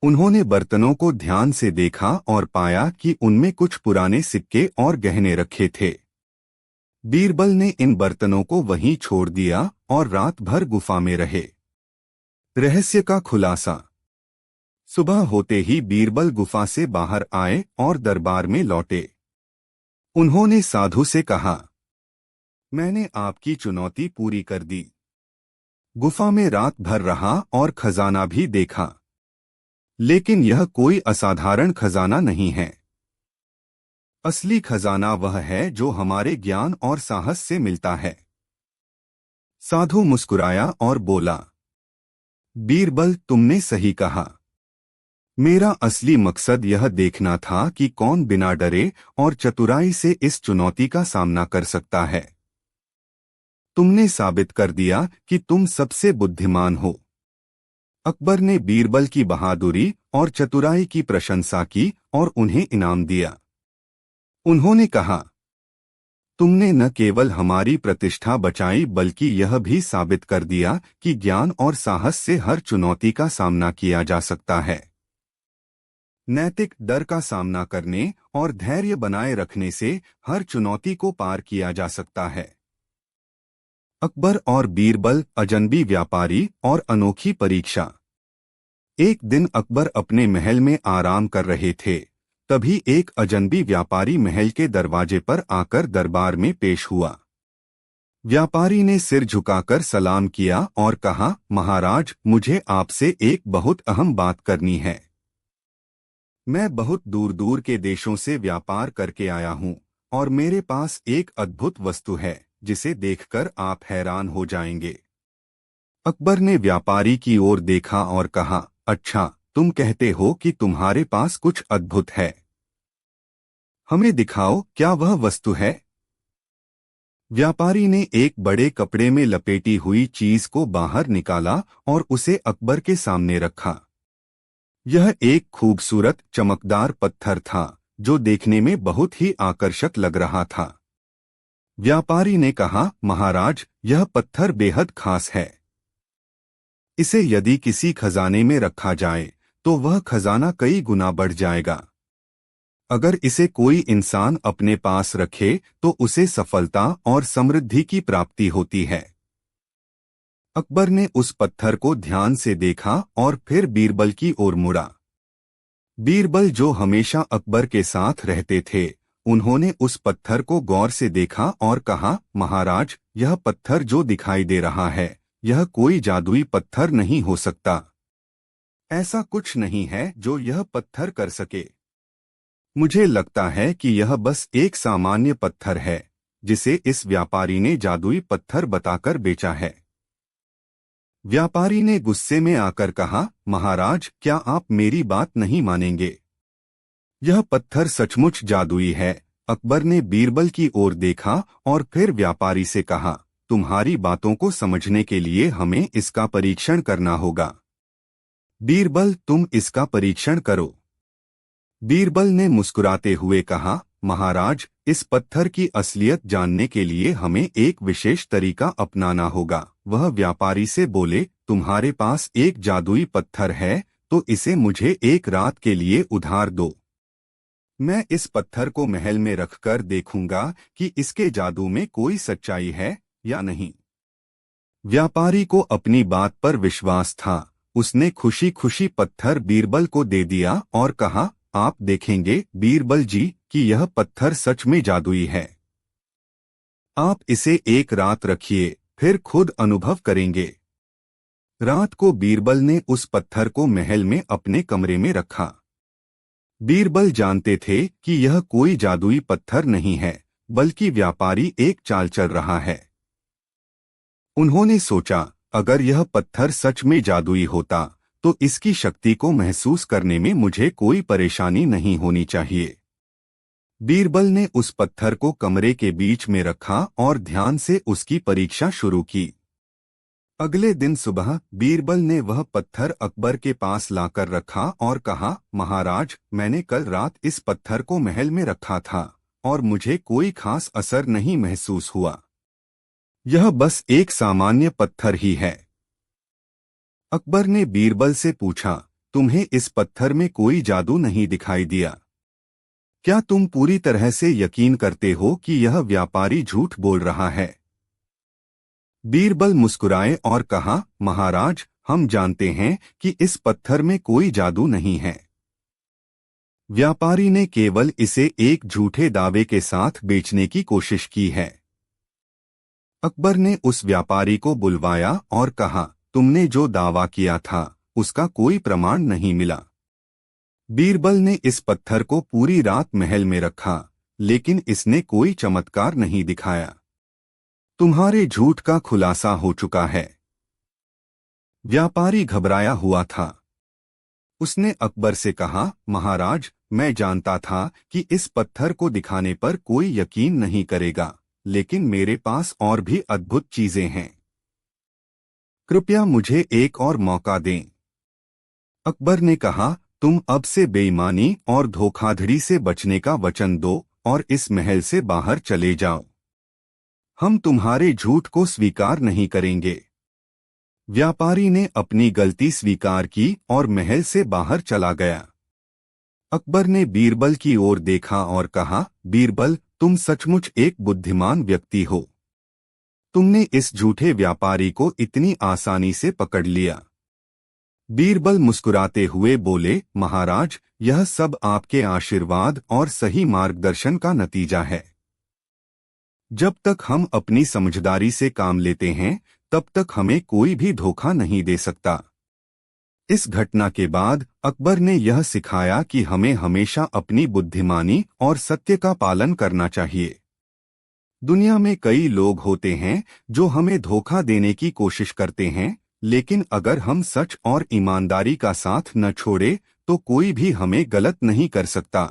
उन्होंने बर्तनों को ध्यान से देखा और पाया कि उनमें कुछ पुराने सिक्के और गहने रखे थे। बीरबल ने इन बर्तनों को वहीं छोड़ दिया और रात भर गुफा में रहे। रहस्य का खुलासा। सुबह होते ही बीरबल गुफा से बाहर आए और दरबार में लौटे। उन्होंने साधु से कहा, मैंने आपकी चुनौती पूरी कर दी। गुफा में रात भर रहा और खजाना भी देखा, लेकिन यह कोई असाधारण खजाना नहीं है। असली खजाना वह है जो हमारे ज्ञान और साहस से मिलता है। साधु मुस्कुराया और बोला, बीरबल, तुमने सही कहा। मेरा असली मकसद यह देखना था कि कौन बिना डरे और चतुराई से इस चुनौती का सामना कर सकता है। तुमने साबित कर दिया कि तुम सबसे बुद्धिमान हो। अकबर ने बीरबल की बहादुरी और चतुराई की प्रशंसा की और उन्हें इनाम दिया। उन्होंने कहा, तुमने न केवल हमारी प्रतिष्ठा बचाई बल्कि यह भी साबित कर दिया कि ज्ञान और साहस से हर चुनौती का सामना किया जा सकता है। नैतिक डर का सामना करने और धैर्य बनाए रखने से हर चुनौती को पार किया जा सकता है। अकबर और बीरबल, अजनबी व्यापारी और अनोखी परीक्षा। एक दिन अकबर अपने महल में आराम कर रहे थे, तभी एक अजनबी व्यापारी महल के दरवाजे पर आकर दरबार में पेश हुआ। व्यापारी ने सिर झुकाकर सलाम किया और कहा, महाराज, मुझे आपसे एक बहुत अहम बात करनी है। मैं बहुत दूर दूर के देशों से व्यापार करके आया हूँ और मेरे पास एक अद्भुत वस्तु है जिसे देखकर आप हैरान हो जाएंगे। अकबर ने व्यापारी की ओर देखा और कहा, अच्छा, तुम कहते हो कि तुम्हारे पास कुछ अद्भुत है। हमें दिखाओ, क्या वह वस्तु है? व्यापारी ने एक बड़े कपड़े में लपेटी हुई चीज को बाहर निकाला और उसे अकबर के सामने रखा। यह एक खूबसूरत चमकदार पत्थर था जो देखने में बहुत ही आकर्षक लग रहा था। व्यापारी ने कहा, महाराज, यह पत्थर बेहद खास है। इसे यदि किसी खजाने में रखा जाए तो वह खजाना कई गुना बढ़ जाएगा। अगर इसे कोई इंसान अपने पास रखे तो उसे सफलता और समृद्धि की प्राप्ति होती है। अकबर ने उस पत्थर को ध्यान से देखा और फिर बीरबल की ओर मुड़ा। बीरबल, जो हमेशा अकबर के साथ रहते थे, उन्होंने उस पत्थर को गौर से देखा और कहा, महाराज, यह पत्थर जो दिखाई दे रहा है, यह कोई जादुई पत्थर नहीं हो सकता। ऐसा कुछ नहीं है जो यह पत्थर कर सके। मुझे लगता है कि यह बस एक सामान्य पत्थर है जिसे इस व्यापारी ने जादुई पत्थर बताकर बेचा है। व्यापारी ने गुस्से में आकर कहा, महाराज, क्या आप मेरी बात नहीं मानेंगे? यह पत्थर सचमुच जादुई है। अकबर ने बीरबल की ओर देखा और फिर व्यापारी से कहा, तुम्हारी बातों को समझने के लिए हमें इसका परीक्षण करना होगा। बीरबल, तुम इसका परीक्षण करो। बीरबल ने मुस्कुराते हुए कहा, महाराज, इस पत्थर की असलियत जानने के लिए हमें एक विशेष तरीका अपनाना होगा। वह व्यापारी से बोले, तुम्हारे पास एक जादुई पत्थर है तो इसे मुझे एक रात के लिए उधार दो। मैं इस पत्थर को महल में रखकर देखूंगा कि इसके जादू में कोई सच्चाई है या नहीं। व्यापारी को अपनी बात पर विश्वास था। उसने खुशी खुशी पत्थर बीरबल को दे दिया और कहा, आप देखेंगे बीरबल जी कि यह पत्थर सच में जादुई है। आप इसे एक रात रखिए, फिर खुद अनुभव करेंगे। रात को बीरबल ने उस पत्थर को महल में अपने कमरे में रखा। बीरबल जानते थे कि यह कोई जादुई पत्थर नहीं है, बल्कि व्यापारी एक चाल चल रहा है। उन्होंने सोचा, अगर यह पत्थर सच में जादुई होता तो इसकी शक्ति को महसूस करने में मुझे कोई परेशानी नहीं होनी चाहिए। बीरबल ने उस पत्थर को कमरे के बीच में रखा और ध्यान से उसकी परीक्षा शुरू की। अगले दिन सुबह बीरबल ने वह पत्थर अकबर के पास लाकर रखा और कहा, महाराज, मैंने कल रात इस पत्थर को महल में रखा था और मुझे कोई खास असर नहीं महसूस हुआ। यह बस एक सामान्य पत्थर ही है। अकबर ने बीरबल से पूछा, तुम्हें इस पत्थर में कोई जादू नहीं दिखाई दिया? क्या तुम पूरी तरह से यकीन करते हो कि यह व्यापारी झूठ बोल रहा है? बीरबल मुस्कुराए और कहा, महाराज, हम जानते हैं कि इस पत्थर में कोई जादू नहीं है। व्यापारी ने केवल इसे एक झूठे दावे के साथ बेचने की कोशिश की है। अकबर ने उस व्यापारी को बुलवाया और कहा, तुमने जो दावा किया था उसका कोई प्रमाण नहीं मिला। बीरबल ने इस पत्थर को पूरी रात महल में रखा, लेकिन इसने कोई चमत्कार नहीं दिखाया। तुम्हारे झूठ का खुलासा हो चुका है। व्यापारी घबराया हुआ था। उसने अकबर से कहा, महाराज, मैं जानता था कि इस पत्थर को दिखाने पर कोई यकीन नहीं करेगा, लेकिन मेरे पास और भी अद्भुत चीजें हैं। कृपया मुझे एक और मौका दें। अकबर ने कहा, तुम अब से बेईमानी और धोखाधड़ी से बचने का वचन दो और इस महल से बाहर चले जाओ। हम तुम्हारे झूठ को स्वीकार नहीं करेंगे। व्यापारी ने अपनी गलती स्वीकार की और महल से बाहर चला गया। अकबर ने बीरबल की ओर देखा और कहा, बीरबल, तुम सचमुच एक बुद्धिमान व्यक्ति हो। तुमने इस झूठे व्यापारी को इतनी आसानी से पकड़ लिया। बीरबल मुस्कुराते हुए बोले, महाराज, यह सब आपके आशीर्वाद और सही मार्गदर्शन का नतीजा है। जब तक हम अपनी समझदारी से काम लेते हैं, तब तक हमें कोई भी धोखा नहीं दे सकता। इस घटना के बाद अकबर ने यह सिखाया कि हमें हमेशा अपनी बुद्धिमानी और सत्य का पालन करना चाहिए। दुनिया में कई लोग होते हैं जो हमें धोखा देने की कोशिश करते हैं, लेकिन अगर हम सच और ईमानदारी का साथ न छोड़े तो कोई भी हमें गलत नहीं कर सकता।